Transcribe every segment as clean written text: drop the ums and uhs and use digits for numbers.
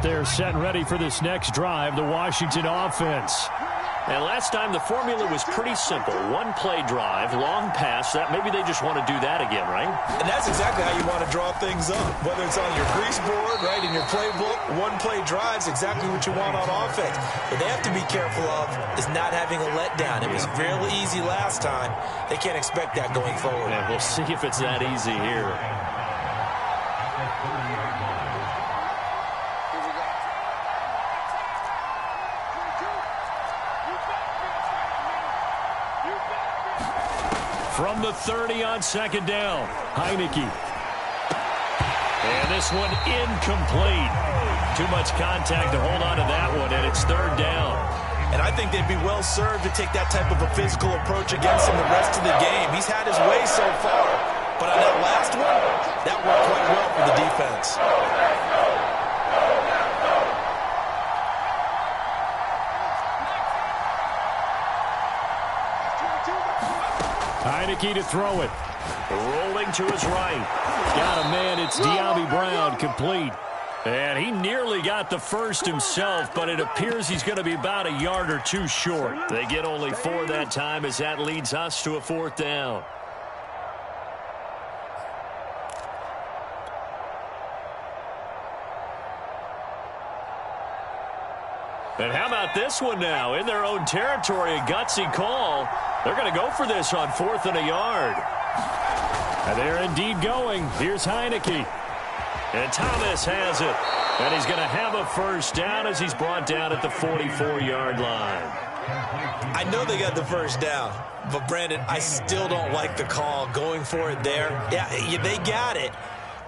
They're set and ready for this next drive, the Washington offense. And last time the formula was pretty simple. One play drive, long pass. That maybe they just want to do that again, right? And that's exactly how you want to draw things up. Whether it's on your grease board, right, in your playbook, one play drive is exactly what you want on offense. What they have to be careful of is not having a letdown. It was fairly easy last time. They can't expect that going forward. Yeah, we'll see if it's that easy here. From the 30 on second down, Heineke. And this one incomplete. Too much contact to hold on to that one, and it's third down. And I think they'd be well served to take that type of a physical approach against him the rest of the game. He's had his way so far, but on that last one, that worked quite well for the defense. Heineke to throw it. Rolling to his right. Got a man. It's De'Ami Brown, complete. And he nearly got the first himself, but it appears he's going to be about a yard or two short. They get only 4 that time as that leads us to a fourth down. And how about this one now? In their own territory, a gutsy call. They're going to go for this on 4th and a yard. And they're indeed going. Here's Heineke. And Thomas has it. And he's going to have a first down as he's brought down at the 44-yard line. I know they got the first down, but Brandon, I still don't like the call going for it there. Yeah, they got it.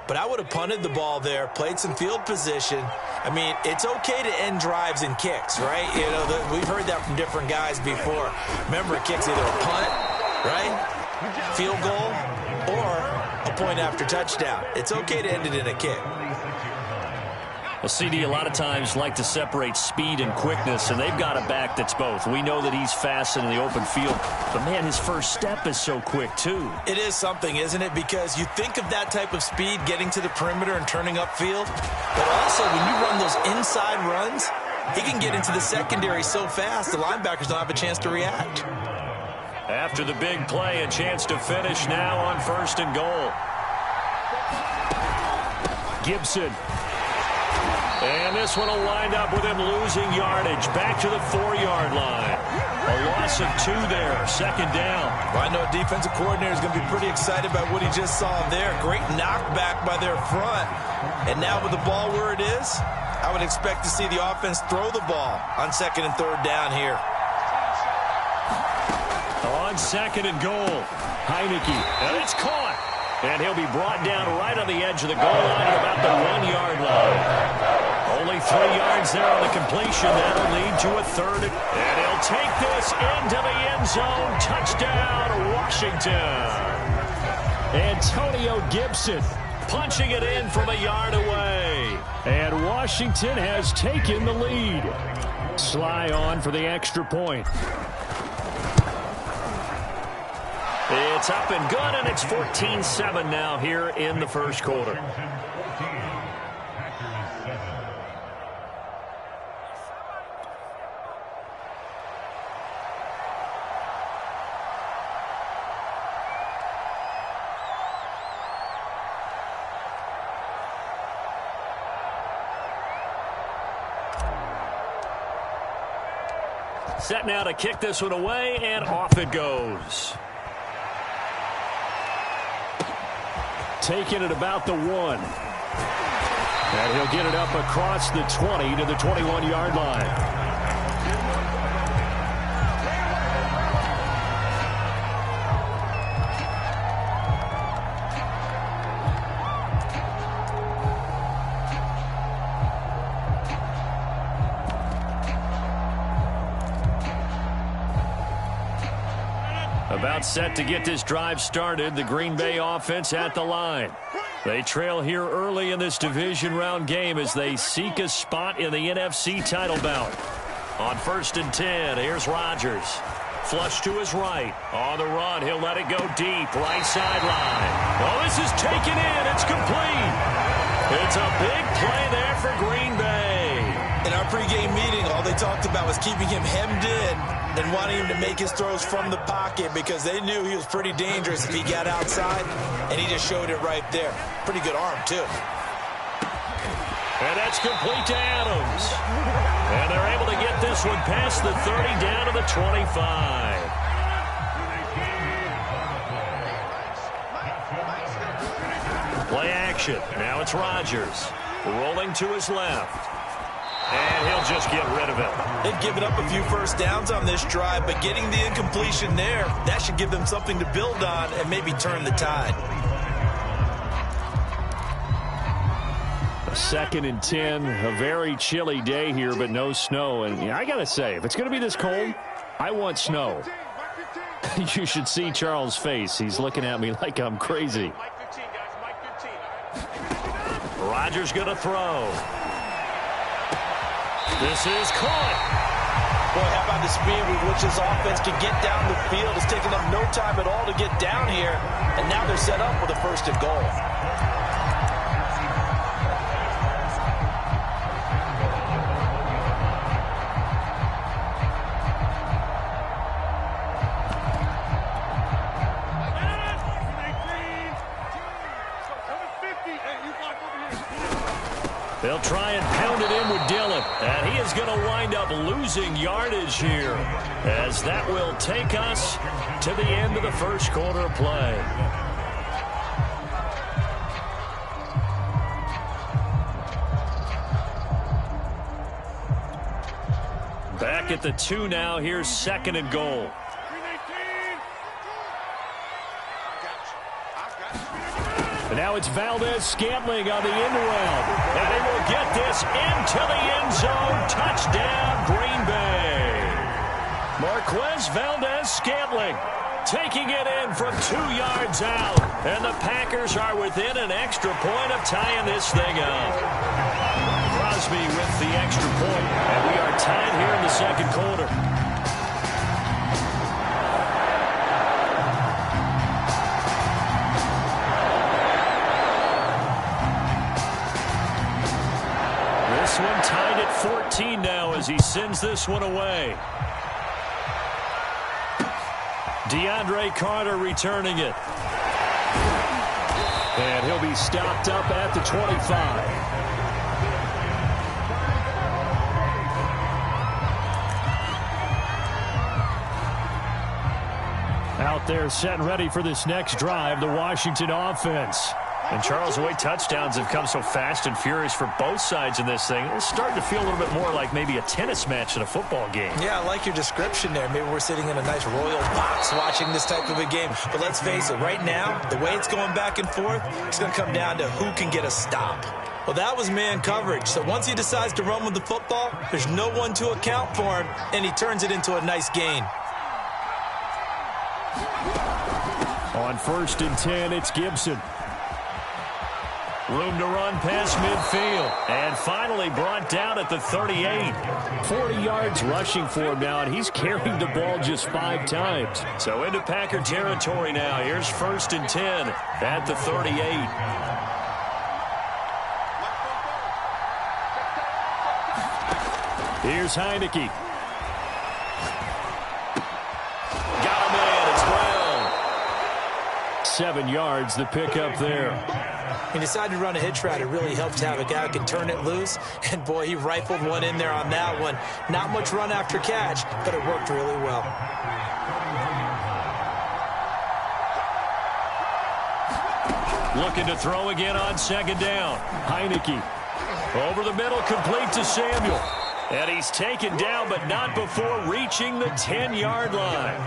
But I would have punted the ball there, played some field position. I mean, it's okay to end drives and kicks, right? You know, we've heard that from different guys before. Remember, a kick's either a punt, right, field goal, or a point after touchdown. It's okay to end it in a kick. Well, CD, a lot of times like to separate speed and quickness, and they've got a back that's both. We know that he's fast in the open field, but, man, his first step is so quick, too. It is something, isn't it? Because you think of that type of speed getting to the perimeter and turning upfield, but also when you run those inside runs, he can get into the secondary so fast the linebackers don't have a chance to react. After the big play, a chance to finish now on 1st and goal. Gibson. And this one will wind up with him losing yardage back to the 4-yard line. A loss of 2 there, 2nd down. Well, I know a defensive coordinator is going to be pretty excited about what he just saw there. Great knockback by their front. And now with the ball where it is, I would expect to see the offense throw the ball on 2nd and 3rd down here. On 2nd and goal, Heineke. And it's caught. And he'll be brought down right on the edge of the goal line at about the 1-yard line. Only 3 yards there on the completion. That'll lead to a 3rd. And he'll take this into the end zone. Touchdown, Washington. Antonio Gibson punching it in from a yard away. And Washington has taken the lead. Sly on for the extra point. It's up and good, and it's 14-7 now here in the first quarter. Set now to kick this one away, and off it goes. Taking it about the 1. And he'll get it up across the 20 to the 21-yard line. About set to get this drive started. The Green Bay offense at the line. They trail here early in this division round game as they seek a spot in the NFC title bout. On 1st and 10, here's Rodgers. Flush to his right. On the run, he'll let it go deep. Right sideline. Oh, this is taken in. It's complete. It's a big play there for Green Bay. our pregame meeting, all they talked about was keeping him hemmed in and wanting him to make his throws from the pocket because they knew he was pretty dangerous if he got outside, and he just showed it right there. Pretty good arm, too. And that's complete to Adams. And they're able to get this one past the 30 down to the 25. Play action. Now it's Rodgers. Rolling to his left. And he'll just get rid of it. They've given up a few first downs on this drive, but getting the incompletion there, that should give them something to build on and maybe turn the tide. 2nd and 10, a very chilly day here, but no snow. And I got to say, if it's going to be this cold, I want snow. You should see Charles' face. He's looking at me like I'm crazy. Rodgers going to throw. This is caught. Boy, how about the speed with which this offense can get down the field? It's taken them no time at all to get down here, and now they're set up with a 1st and goal. They'll try and pound it in with Dillon. And he is going to wind up losing yardage here, as that will take us to the end of the first quarter of play. Back at the 2 now. Here's 2nd and goal. And now it's Valdez-Scantling on the end around. And they will get this into the end zone. Touchdown, Green Bay. Marquez Valdez-Scantling taking it in from 2 yards out. And the Packers are within an extra point of tying this thing up. Crosby with the extra point. And we are tied here in the 2nd quarter. This one tied at 14 now as he sends this one away. DeAndre Carter returning it. And he'll be stopped up at the 25. Out there set and ready for this next drive, the Washington offense. And, Charles, the way touchdowns have come so fast and furious for both sides in this thing, it's starting to feel a little bit more like maybe a tennis match in a football game. Yeah, I like your description there. Maybe we're sitting in a nice royal box watching this type of a game. But let's face it, right now, the way it's going back and forth, it's going to come down to who can get a stop. Well, that was man coverage. So once he decides to run with the football, there's no one to account for him, and he turns it into a nice gain. On 1st and 10, it's Gibson. Room to run past midfield. And finally brought down at the 38. 40 yards rushing for him now, and he's carrying the ball just 5 times. So into Packer territory now. Here's 1st and 10 at the 38. Here's Heineke. Got him in. It's Brown. 7 yards, the pickup there. He decided to run a hitch route. It really helped to have a guy who can turn it loose. And, boy, he rifled one in there on that one. Not much run after catch, but it worked really well. Looking to throw again on 2nd down. Heineke. Over the middle, complete to Samuel. And he's taken down, but not before reaching the 10-yard line.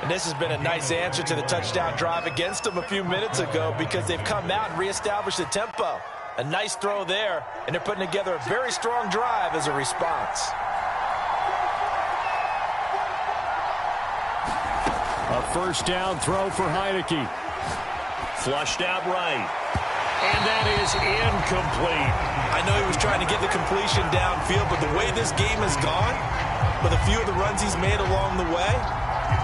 And this has been a nice answer to the touchdown drive against them a few minutes ago because they've come out and reestablished the tempo. A nice throw there, and they're putting together a very strong drive as a response. A 1st down throw for Heineke. Flushed out right. And that is incomplete. I know he was trying to get the completion downfield, but the way this game has gone, with a few of the runs he's made along the way,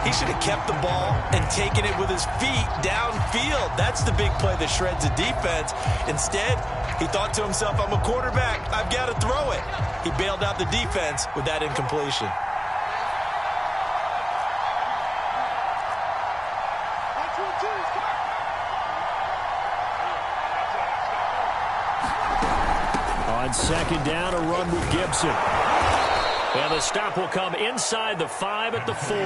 He should have kept the ball and taken it with his feet downfield. That's the big play that shreds the defense. Instead, he thought to himself, I'm a quarterback. I've got to throw it. He bailed out the defense with that incompletion. On second down, a run with Gibson. And the stop will come inside the 5 at the 4.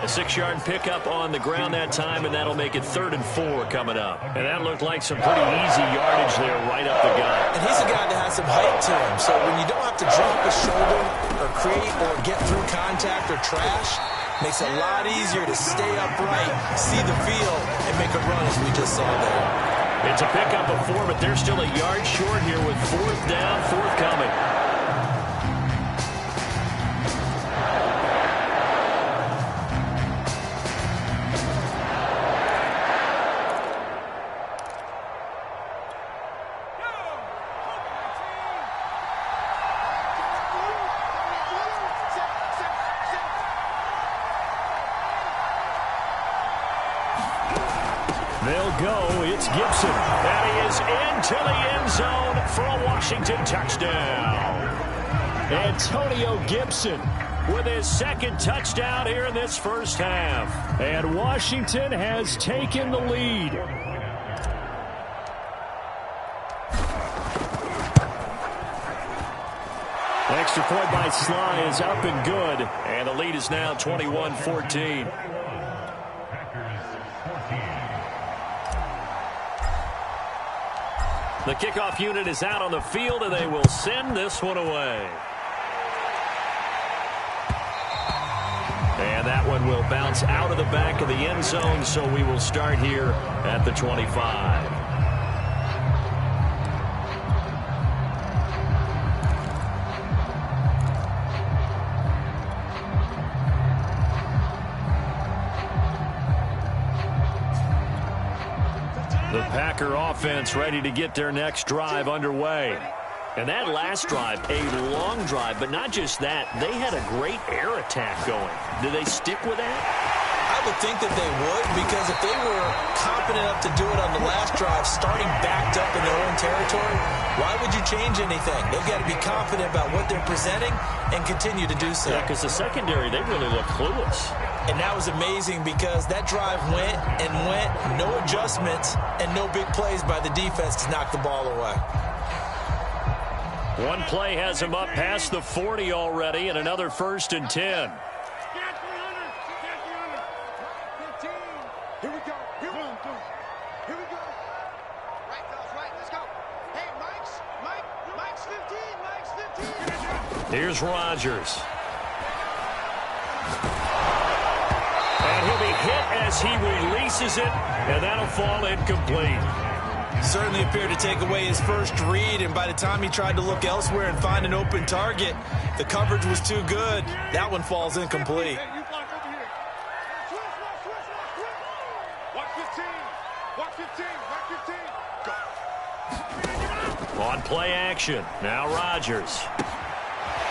A 6-yard pickup on the ground that time, and that'll make it 3rd and 4 coming up. And that looked like some pretty easy yardage there right up the gut. And he's a guy that has some height to him, so when you don't have to drop a shoulder or create or get through contact or trash, makes it a lot easier to stay upright, see the field, and make a run as we just saw there. It's a pickup of 4, but they're still a yard short here with 4th down, 4th coming. They'll go. It's Gibson. And he is into the end zone for a Washington touchdown. Antonio Gibson with his 2nd touchdown here in this first half. And Washington has taken the lead. Extra point by Sly is up and good. And the lead is now 21-14. The kickoff unit is out on the field, and they will send this one away. And that one will bounce out of the back of the end zone, so we will start here at the 25. The Packer offense ready to get their next drive underway. And that last drive, a long drive, but not just that. They had a great air attack going. Do they stick with that? I would think that they would, because if they were confident enough to do it on the last drive, starting backed up in their own territory, why would you change anything? They've got to be confident about what they're presenting and continue to do so. Yeah, because the secondary, they really look clueless. And that was amazing because that drive went and went, no adjustments, and no big plays by the defense to knock the ball away. One play has him up past the 40 already, and another 1st and 10. Here's Rodgers. And he'll be hit as he releases it, and that'll fall incomplete. Certainly appeared to take away his first read, and by the time he tried to look elsewhere and find an open target, the coverage was too good. That one falls incomplete. On play action, now Rodgers.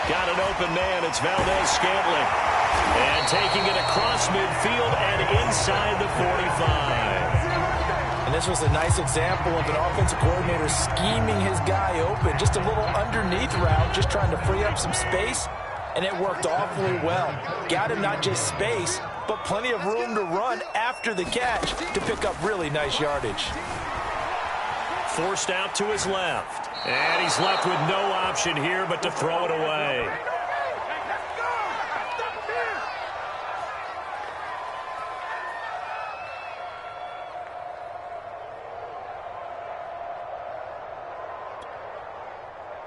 Got an open man, it's Valdez-Scantling. And taking it across midfield and inside the 45. And this was a nice example of an offensive coordinator scheming his guy open. Just a little underneath route, just trying to free up some space. And it worked awfully well. Got him not just space, but plenty of room to run after the catch to pick up really nice yardage. Forced out to his left. And he's left with no option here but to throw it away.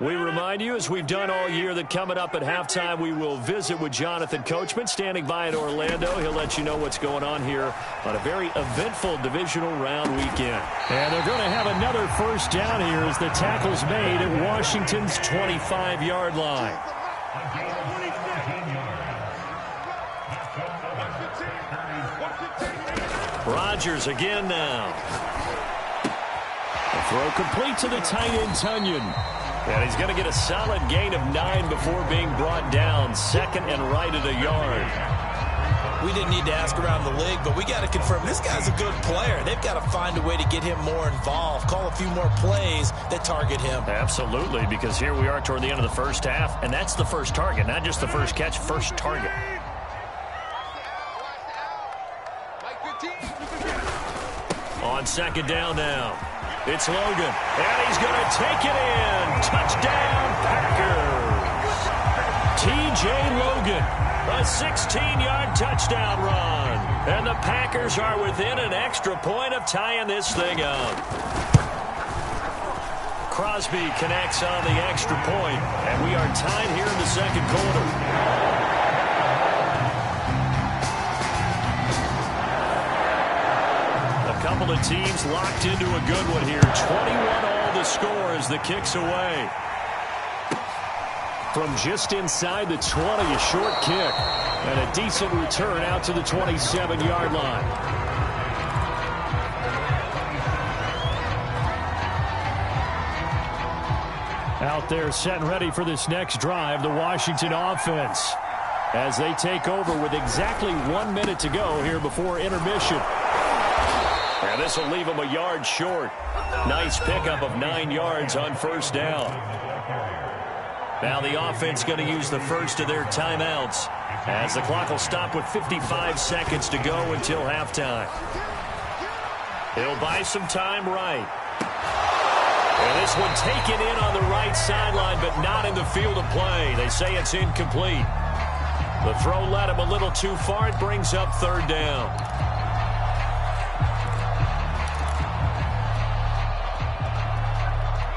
We remind you, as we've done all year, that coming up at halftime, we will visit with Jonathan Coachman, standing by in Orlando. He'll let you know what's going on here on a very eventful divisional round weekend. And they're going to have another 1st down here as the tackle's made at Washington's 25-yard line. Rodgers again now. The throw complete to the tight end, Tunyon. And he's going to get a solid gain of 9 before being brought down. 2nd and right at a yard. We didn't need to ask around the league, but we got to confirm this guy's a good player. They've got to find a way to get him more involved, call a few more plays that target him. Absolutely, because here we are toward the end of the first half, and that's the first target, not just the first catch, first target. On second down now, it's Logan, and he's going to take it in. Touchdown, Packers. T.J. Logan, a 16-yard touchdown run. And the Packers are within an extra point of tying this thing up. Crosby connects on the extra point, and we are tied here in the second quarter. Couple of teams locked into a good one here. 21-all the score as the kick's away. From just inside the 20, a short kick. And a decent return out to the 27-yard line. Out there set and ready for this next drive, the Washington offense. As they take over with exactly 1 minute to go here before intermission. And this will leave them a yard short. Nice pickup of 9 yards on first down. Now the offense going to use the first of their timeouts as the clock will stop with 55 seconds to go until halftime. He'll buy some time right. And this one taken in on the right sideline, but not in the field of play. They say it's incomplete. The throw led him a little too far. It brings up third down.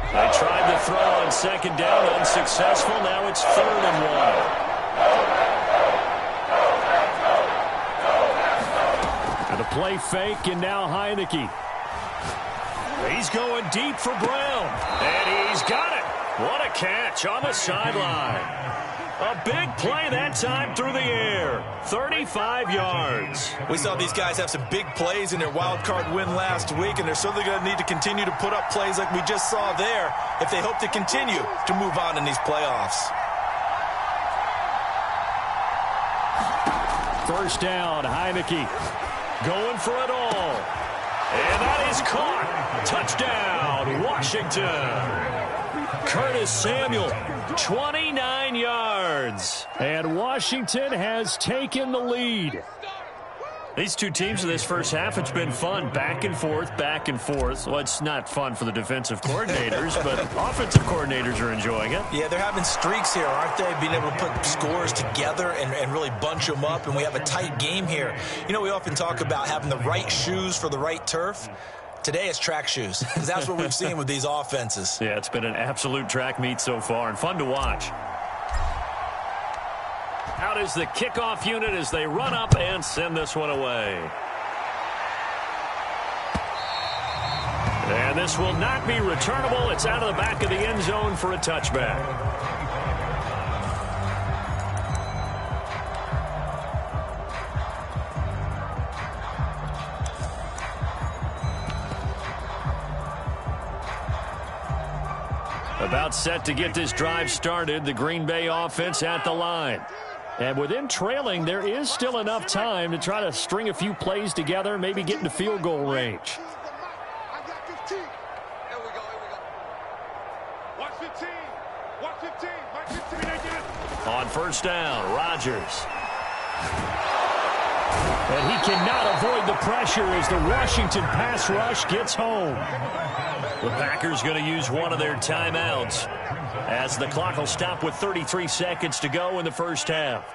They tried the throw on second down, unsuccessful. Now it's 3rd and 1. And a play fake, and now Heineke. He's going deep for Brown. And he's got it. What a catch on the sideline. A big play that time through the air. 35 yards. We saw these guys have some big plays in their wild card win last week, and they're certainly going to need to continue to put up plays like we just saw there if they hope to continue to move on in these playoffs. First down, Heineke going for it all. And that is caught. Touchdown, Washington. Curtis Samuel, 29 yards. And Washington has taken the lead. These two teams in this first half, it's been fun. Back and forth, back and forth. Well, it's not fun for the defensive coordinators, but offensive coordinators are enjoying it. Yeah, they're having streaks here, aren't they? Being able to put scores together and really bunch them up, and we have a tight game here. You know, we often talk about having the right shoes for the right turf. Today it's track shoes, because that's what we've seen with these offenses. Yeah, it's been an absolute track meet so far, and fun to watch. Out is the kickoff unit as they run up and send this one away. And this will not be returnable. It's out of the back of the end zone for a touchback. About set to get this drive started, the Green Bay offense at the line. And within trailing, there is still enough time to try to string a few plays together, maybe get into field goal range. On first down, Rodgers. And he cannot avoid the pressure as the Washington pass rush gets home. The Packers going to use one of their timeouts as the clock will stop with 33 seconds to go in the first half.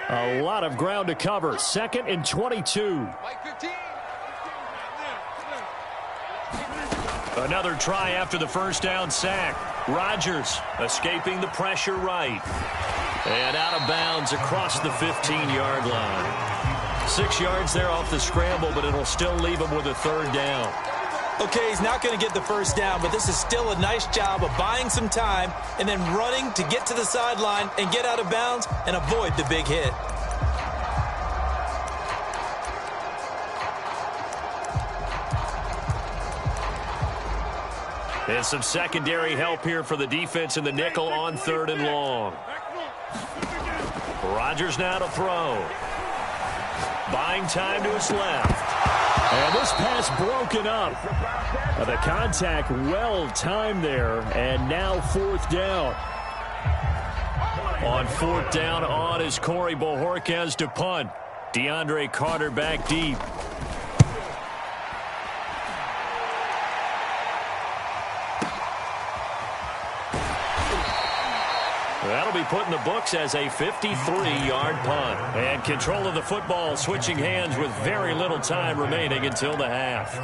A lot of ground to cover. 2nd and 22. Another try after the first down sack. Rodgers escaping the pressure right. And out of bounds across the 15-yard line. 6 yards there off the scramble, but it'll still leave him with a third down. Okay, he's not going to get the first down, but this is still a nice job of buying some time and then running to get to the sideline and get out of bounds and avoid the big hit. And some secondary help here for the defense in the nickel on 3rd and long. Rodgers now to throw. Buying time to his left. And this pass broken up. The contact well timed there, and now fourth down. On fourth down on is Corey Bojorquez to punt. DeAndre Carter back deep. That'll be put in the books as a 53-yard punt. And control of the football switching hands with very little time remaining until the half.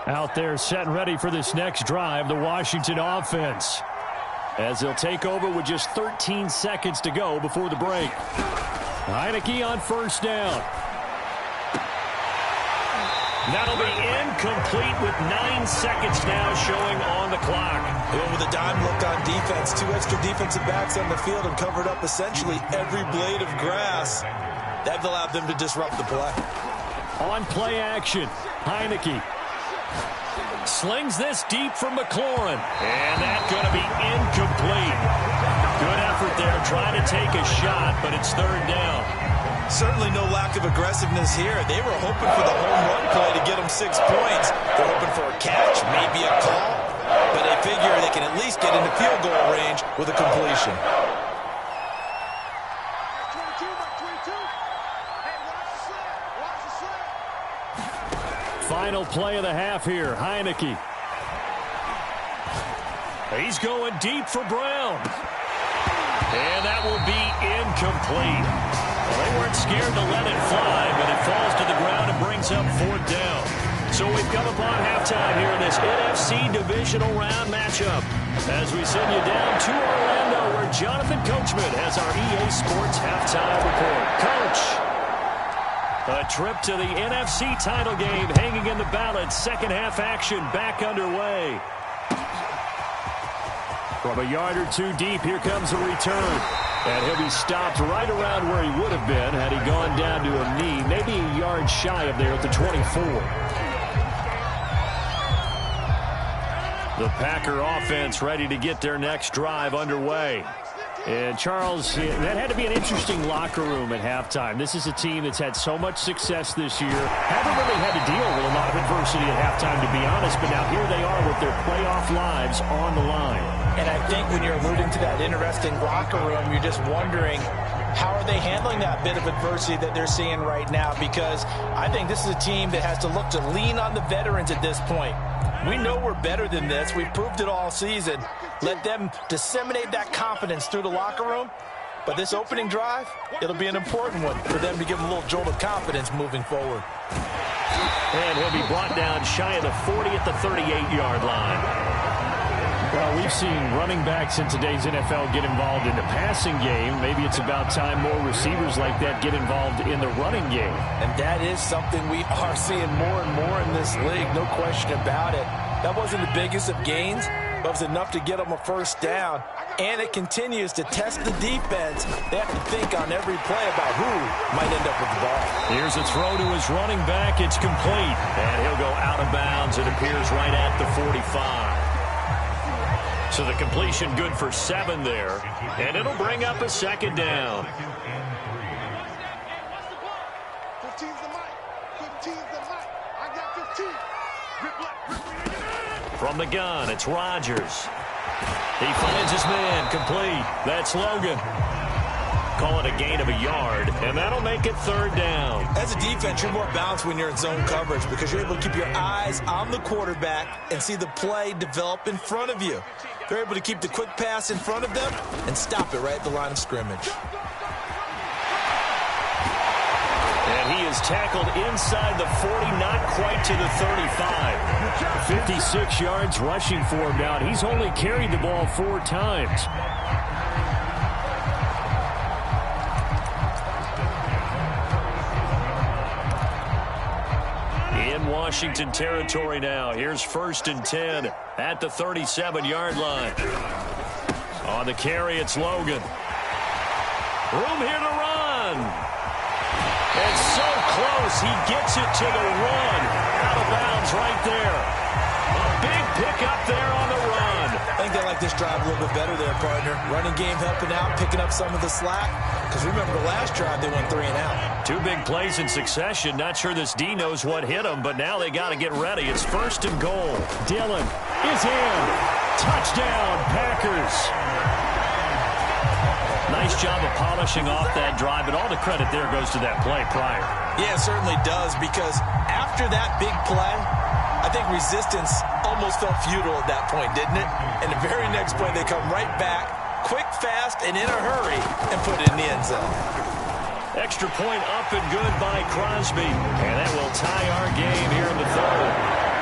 Out there set and ready for this next drive, the Washington offense. As they'll take over with just 13 seconds to go before the break. Heineke on first down. That'll be incomplete with 9 seconds now showing on the clock. With a dime look on defense, 2 extra defensive backs on the field and covered up essentially every blade of grass. That allowed them to disrupt the play. On play action, Heineke slings this deep from McLaurin. And that's going to be incomplete. Good effort there trying to take a shot, but it's third down. Certainly no lack of aggressiveness here. They were hoping for the home run play to get them 6 points. They're hoping for a catch, maybe a call, but they figure they can at least get into field goal range with a completion. Final play of the half here, Heineke. He's going deep for Brown. And that will be incomplete. Well, they weren't scared to let it fly, but it falls to the ground and brings up fourth down. So we've come upon halftime here in this NFC Divisional Round matchup. As we send you down to Orlando, where Jonathan Coachman has our EA Sports halftime report. Coach. A trip to the NFC title game hanging in the balance. Second half action back underway. From a yard or two deep, here comes a return. And he'll be stopped right around where he would have been had he gone down to a knee, maybe a yard shy of there at the 24. The Packer offense ready to get their next drive underway. And, Charles, that had to be an interesting locker room at halftime. This is a team that's had so much success this year. Haven't really had to deal with a lot of adversity at halftime, to be honest. But now here they are with their playoff lives on the line. And I think when you're alluding to that interesting locker room, you're just wondering, how are they handling that bit of adversity that they're seeing right now? Because I think this is a team that has to look to lean on the veterans at this point. We know we're better than this. We've proved it all season. Let them disseminate that confidence through the locker room. But this opening drive, it'll be an important one for them to give them a little jolt of confidence moving forward. And he'll be brought down shy of the 40 at the 38-yard line. Well, we've seen running backs in today's NFL get involved in the passing game. Maybe it's about time more receivers like that get involved in the running game. And that is something we are seeing more and more in this league, no question about it. That wasn't the biggest of gains, but it was enough to get them a first down. And it continues to test the defense. They have to think on every play about who might end up with the ball. Here's a throw to his running back. It's complete. And he'll go out of bounds. It appears right at the 45. So the completion good for 7 there. And it'll bring up a second down. 15's the mic. 15's the mic. I got 15. From the gun, it's Rodgers. He finds his man, complete. That's Logan. Call it a gain of a yard, and that'll make it third down. As a defense, you're more balanced when you're in zone coverage because you're able to keep your eyes on the quarterback and see the play develop in front of you. They're able to keep the quick pass in front of them and stop it right at the line of scrimmage. And he is tackled inside the 40, not quite to the 35. 56 yards rushing for him now, and he's only carried the ball 4 times. In Washington territory now. Here's 1st and 10 at the 37-yard line. On the carry, it's Logan. Room here to run. And so close, he gets it to the one. Out of bounds right there. A big pickup there on the run. I think they like this drive a little bit better there, partner. Running game helping out, picking up some of the slack. Because remember the last drive, they went 3 and out. 2 big plays in succession. Not sure this D knows what hit him, but now they got to get ready. It's 1st and goal. Dillon is in. Touchdown, Packers. Nice job of polishing off that drive, but all the credit there goes to that play prior. Yeah, it certainly does, because after that big play, I think resistance almost felt futile at that point, didn't it? And the very next play, they come right back, quick, fast, and in a hurry, and put it in the end zone. Extra point up and good by Crosby. And that will tie our game here in the 3rd.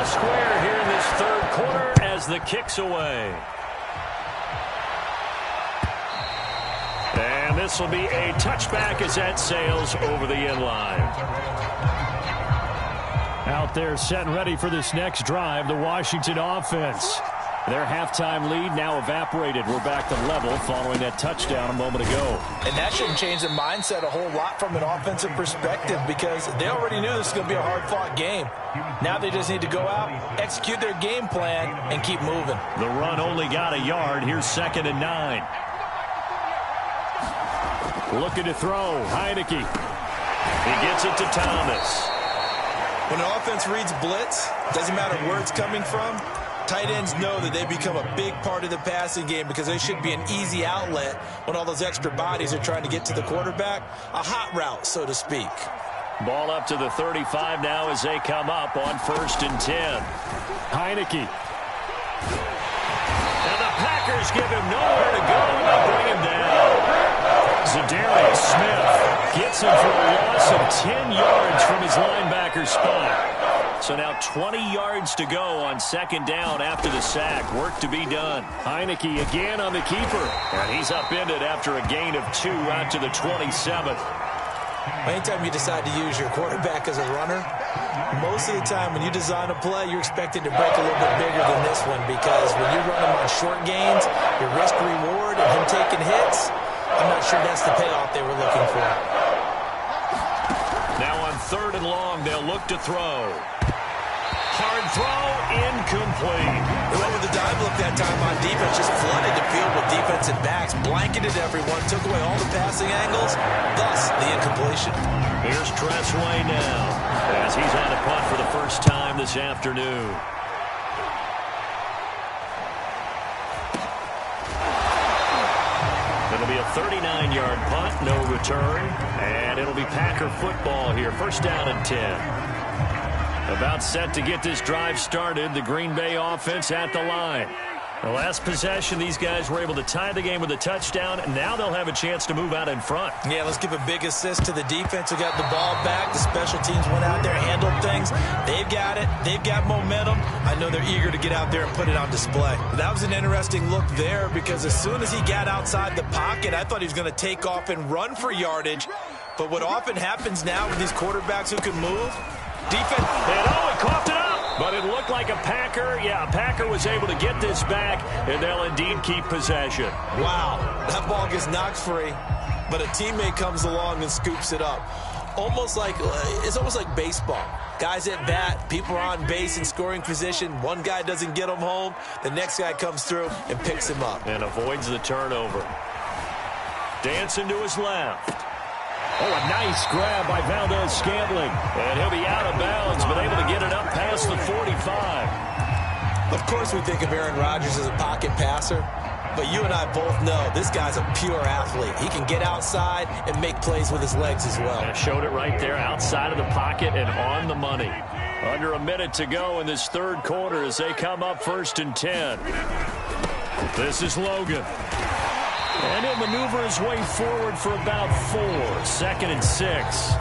Square here in this 3rd quarter as the kick's away. And this will be a touchback as that sails over the end line. Out there set and ready for this next drive, the Washington offense. Their halftime lead now evaporated. We're back to level following that touchdown a moment ago. And that shouldn't change the mindset a whole lot from an offensive perspective, because they already knew this was going to be a hard-fought game. Now they just need to go out, execute their game plan, and keep moving. The run only got a yard. Here's 2nd and 9. Looking to throw. Heineke. He gets it to Thomas. When an offense reads blitz, doesn't matter where it's coming from, tight ends know that they become a big part of the passing game, because they should be an easy outlet when all those extra bodies are trying to get to the quarterback. A hot route, so to speak. Ball up to the 35 now as they come up on 1st and 10. Heineke. And the Packers give him nowhere to go, and they bring him down. Zadarius Smith gets him for a loss of 10 yards from his linebacker spot. So now 20 yards to go on 2nd down after the sack. Work to be done. Heineke again on the keeper. And he's upended after a gain of 2 out to the 27th. Anytime you decide to use your quarterback as a runner, most of the time when you design a play, you're expected to break a little bit bigger than this one, because when you run him on short gains, your risk-reward and him taking hits, I'm not sure that's the payoff they were looking for. Now on 3rd and long, they'll look to throw. Hard throw, incomplete. They went with the dive look that time on defense, just flooded the field with defensive backs, blanketed everyone, took away all the passing angles, thus the incompletion. Here's Tressway now, as he's on a punt for the first time this afternoon. It'll be a 39-yard punt, no return, and it'll be Packer football here. 1st down and 10. About set to get this drive started, the Green Bay offense at the line. The last possession, these guys were able to tie the game with a touchdown, and now they'll have a chance to move out in front. Yeah, let's give a big assist to the defense who got the ball back. The special teams went out there, handled things. They've got it. They've got momentum. I know they're eager to get out there and put it on display. That was an interesting look there, because as soon as he got outside the pocket, I thought he was going to take off and run for yardage. But what often happens now with these quarterbacks who can move, defense. And he coughed it up. But it looked like a Packer. Yeah, a Packer was able to get this back, and they'll indeed keep possession. Wow, that ball gets knocked free, but a teammate comes along and scoops it up. It's almost like baseball. Guys at bat, people are on base in scoring position. One guy doesn't get him home. The next guy comes through and picks him up. And avoids the turnover. Dancing to his left. Oh, a nice grab by Valdez-Scantling. And he'll be out of bounds, but able to get it up past the 45. Of course we think of Aaron Rodgers as a pocket passer, but you and I both know this guy's a pure athlete. He can get outside and make plays with his legs as well. And showed it right there outside of the pocket and on the money. Under a minute to go in this 3rd quarter as they come up 1st and 10. This is Logan. And he'll maneuver his way forward for about 4. 2nd and 6.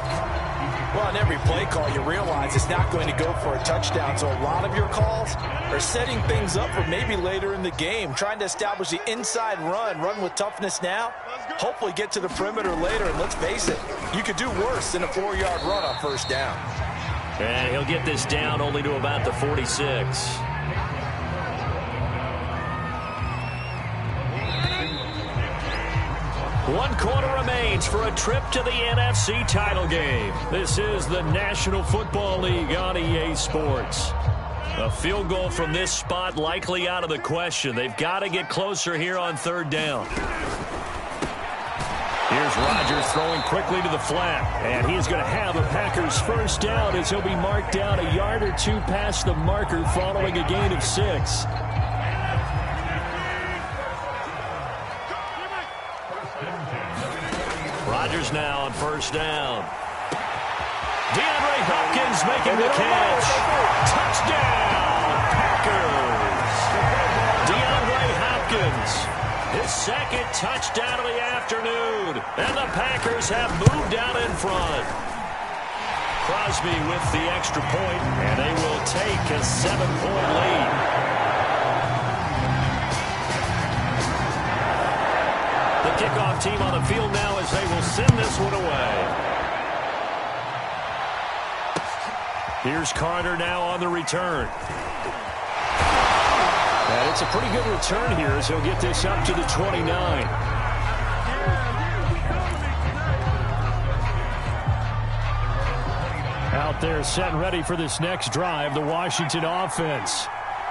Well, on every play call, you realize it's not going to go for a touchdown. So a lot of your calls are setting things up for maybe later in the game, trying to establish the inside run with toughness now, hopefully get to the perimeter later. And let's face it, You could do worse than a 4-yard run on first down. And he'll get this down only to about the 46. One quarter remains for a trip to the NFC title game. This is the National Football League on EA Sports. A field goal from this spot likely out of the question. They've got to get closer here on third down. Here's Rodgers throwing quickly to the flat. And he's going to have a Packers first down as he'll be marked down a yard or two past the marker following a gain of 6. Rodgers now on first down. DeAndre Hopkins making the catch. Touchdown, Packers. DeAndre Hopkins, his second touchdown of the afternoon. And the Packers have moved out in front. Crosby with the extra point, and they will take a 7-point lead. The kickoff team on the field now as they will send this one away. Here's Carter now on the return. And it's a pretty good return here as he'll get this up to the 29. Out there set and ready for this next drive, the Washington offense.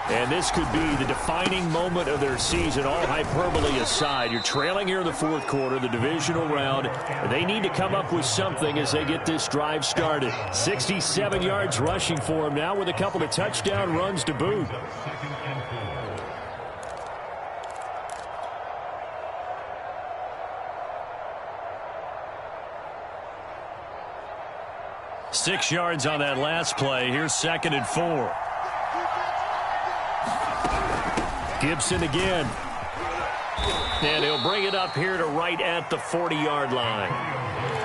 And this could be the defining moment of their season, all hyperbole aside. You're trailing here in the fourth quarter, the divisional round. And they need to come up with something as they get this drive started. 67 yards rushing for him now with a couple of touchdown runs to boot. Six yards on that last play. Here's 2nd and 4. Gibson again. And he'll bring it up here to right at the 40-yard line.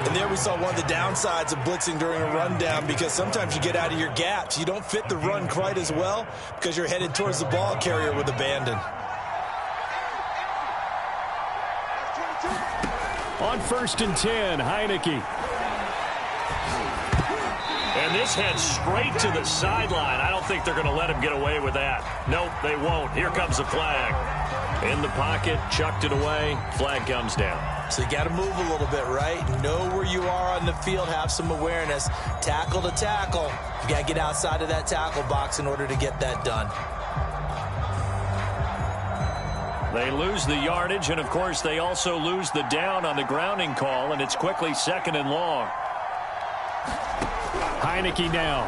And there we saw one of the downsides of blitzing during a rundown, because sometimes you get out of your gaps. You don't fit the run quite as well because you're headed towards the ball carrier with abandon. On 1st and 10, Heineke. And this heads straight to the sideline. I don't think they're going to let him get away with that. Nope, they won't. Here comes the flag. In the pocket, chucked it away. Flag comes down. So you got to move a little bit, right? Know where you are on the field. Have some awareness. Tackle to tackle. You got to get outside of that tackle box in order to get that done. They lose the yardage, and, of course, they also lose the down on the grounding call, and it's quickly 2nd and long. Heineke now.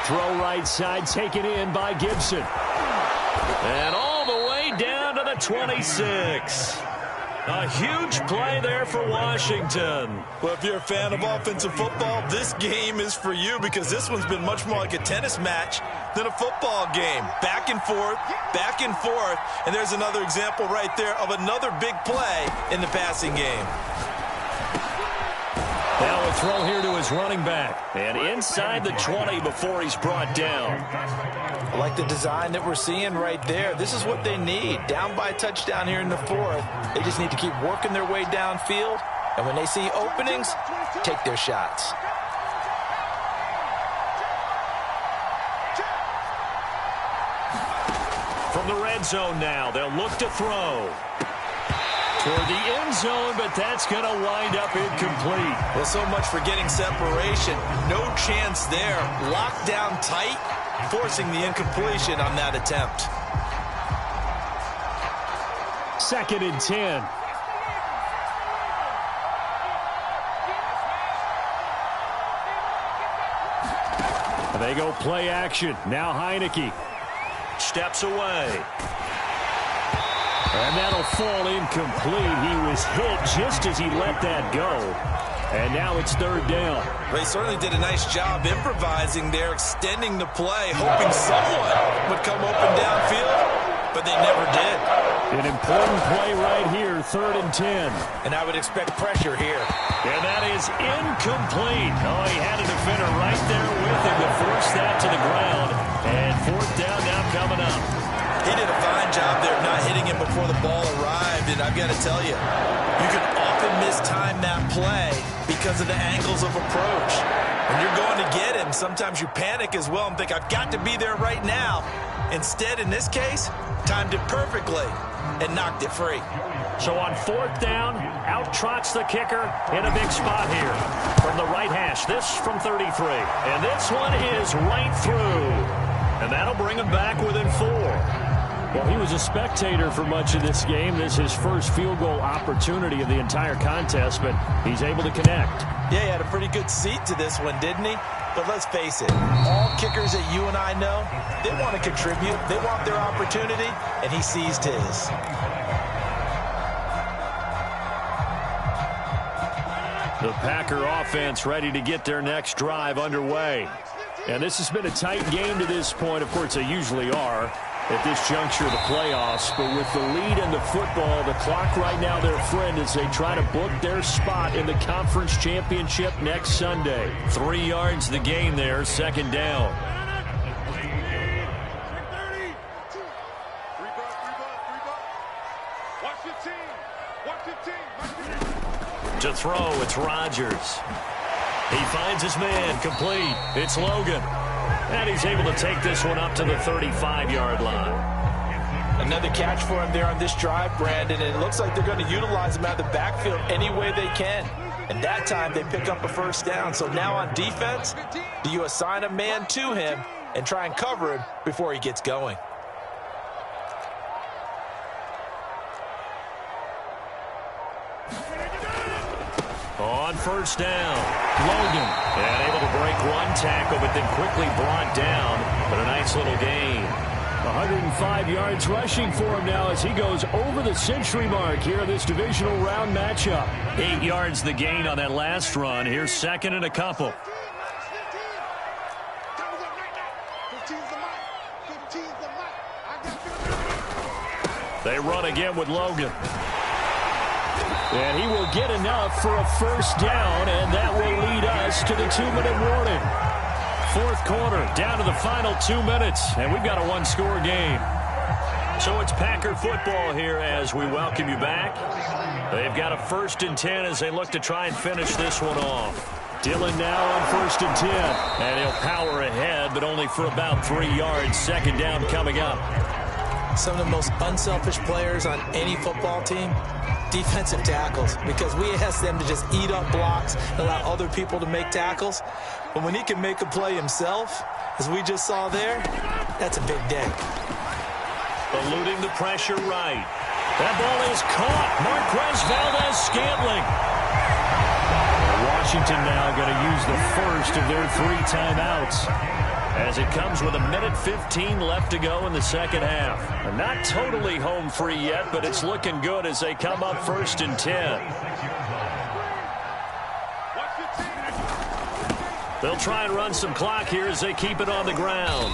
Throw right side, taken in by Gibson. And all the way down to the 26. A huge play there for Washington. Well, if you're a fan of offensive football, this game is for you, because this one's been much more like a tennis match than a football game. Back and forth, and there's another example right there of another big play in the passing game. Now a throw here to his running back. And inside the 20 before he's brought down. I like the design that we're seeing right there. This is what they need. Down by a touchdown here in the 4th. They just need to keep working their way downfield. And when they see openings, take their shots. From the red zone now, they'll look to throw. Toward the end zone, but that's going to wind up incomplete. Well, so much for getting separation. No chance there. Locked down tight, forcing the incompletion on that attempt. 2nd and 10. They go play action. Now Heineke steps away. And that'll fall incomplete. He was hit just as he let that go. And now it's 3rd down. They certainly did a nice job improvising there, extending the play, hoping someone would come open downfield, but they never did. An important play right here, 3rd and 10. And I would expect pressure here. And that is incomplete. Oh, he had a defender right there with him to force that to the ground. And 4th down now coming up. He did a fine job there not hitting him before the ball arrived, and I've got to tell you, you can often mistime that play because of the angles of approach. When you're going to get him, sometimes you panic as well and think, I've got to be there right now. Instead, in this case, timed it perfectly and knocked it free. So on 4th down, out trots the kicker in a big spot here from the right hash. This from 33. And this one is right through. And that'll bring him back within 4. Well, he was a spectator for much of this game. This is his first field goal opportunity of the entire contest, but he's able to connect. Yeah, he had a pretty good seat to this one, didn't he? But let's face it, all kickers that you and I know, they want to contribute. They want their opportunity, and he seized his. The Packer offense ready to get their next drive underway. And this has been a tight game to this point. Of course, they usually are at this juncture of the playoffs. But with the lead in the football, the clock right now their friend as they try to book their spot in the conference championship next Sunday. 3 yards the gain there, 2nd down. To throw, it's Rodgers. He finds his man, complete. It's Logan. And he's able to take this one up to the 35-yard line. Another catch for him there on this drive, Brandon, and it looks like they're going to utilize him out of the backfield any way they can. And that time they pick up a 1st down. So now on defense, do you assign a man to him and try and cover him before he gets going? On 1st down, Logan. And able to break one tackle, but then quickly brought down. But a nice little gain. 105 yards rushing for him now as he goes over the century mark here in this divisional round matchup. 8 yards the gain on that last run. Here's 2nd and a couple. They run again with Logan. And he will get enough for a 1st down, and that will lead us to the 2-minute warning. 4th quarter, down to the final 2 minutes, and we've got a 1-score game. So it's Packer football here as we welcome you back. They've got a 1st and 10 as they look to try and finish this one off. Dillon now on 1st and 10, and he'll power ahead, but only for about 3 yards. 2nd down coming up. Some of the most unselfish players on any football team, defensive tackles, because we ask them to just eat up blocks and allow other people to make tackles. But when he can make a play himself, as we just saw there, that's a big day. Eluding the pressure right. That ball is caught. Marquez Valdez-Scantling. Washington now going to use the first of their 3 timeouts as it comes with 1:15 left to go in the 2nd half. And not totally home free yet, but it's looking good as they come up 1st and 10. They'll try and run some clock here as they keep it on the ground.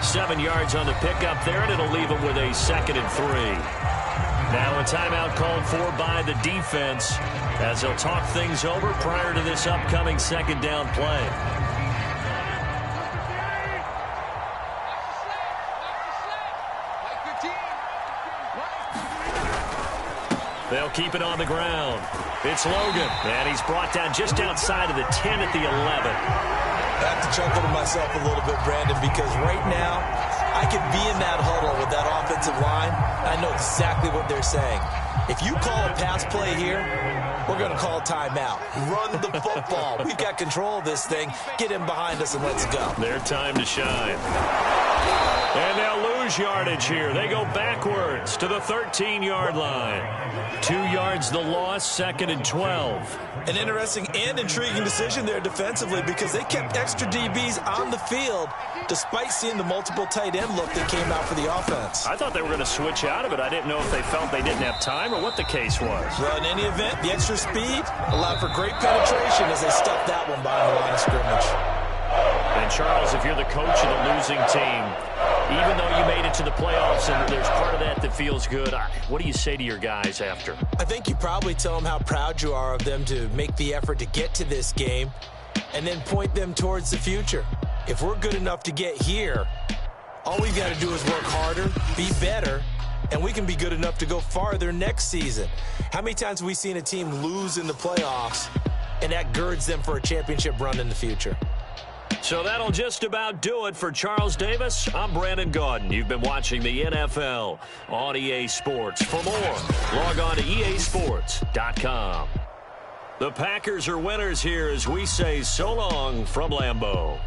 7 yards on the pickup there, and it'll leave them with a 2nd and 3. Now a timeout called for by the defense as they'll talk things over prior to this upcoming 2nd down play. They'll keep it on the ground. It's Logan, and he's brought down just outside of the 10 at the 11. I have to chuckle to myself a little bit, Brandon, because right now I could be in that huddle with that offensive line. I know exactly what they're saying. If you call a pass play here, we're going to call a timeout. Run the football. We've got control of this thing. Get him behind us and let's go. Their time to shine. And they'll lose yardage here. They go backwards to the 13-yard line. 2 yards the loss, 2nd and 12. An interesting and intriguing decision there defensively because they kept extra DBs on the field despite seeing the multiple tight end look that came out for the offense. I thought they were going to switch out of it. I didn't know if they felt they didn't have time or what the case was. Well, in any event, the extra speed allowed for great penetration as they stuffed that one behind the line of scrimmage. And Charles, if you're the coach of the losing team, even though you made it to the playoffs and there's part of that feels good, what do you say to your guys after? I think you probably tell them how proud you are of them to make the effort to get to this game and then point them towards the future. If we're good enough to get here, all we've got to do is work harder, be better, and we can be good enough to go farther next season. How many times have we seen a team lose in the playoffs, and that girds them for a championship run in the future? So that'll just about do it for Charles Davis. I'm Brandon Gaudin. You've been watching the NFL on EA Sports. For more, log on to easports.com. The Packers are winners here as we say so long from Lambeau.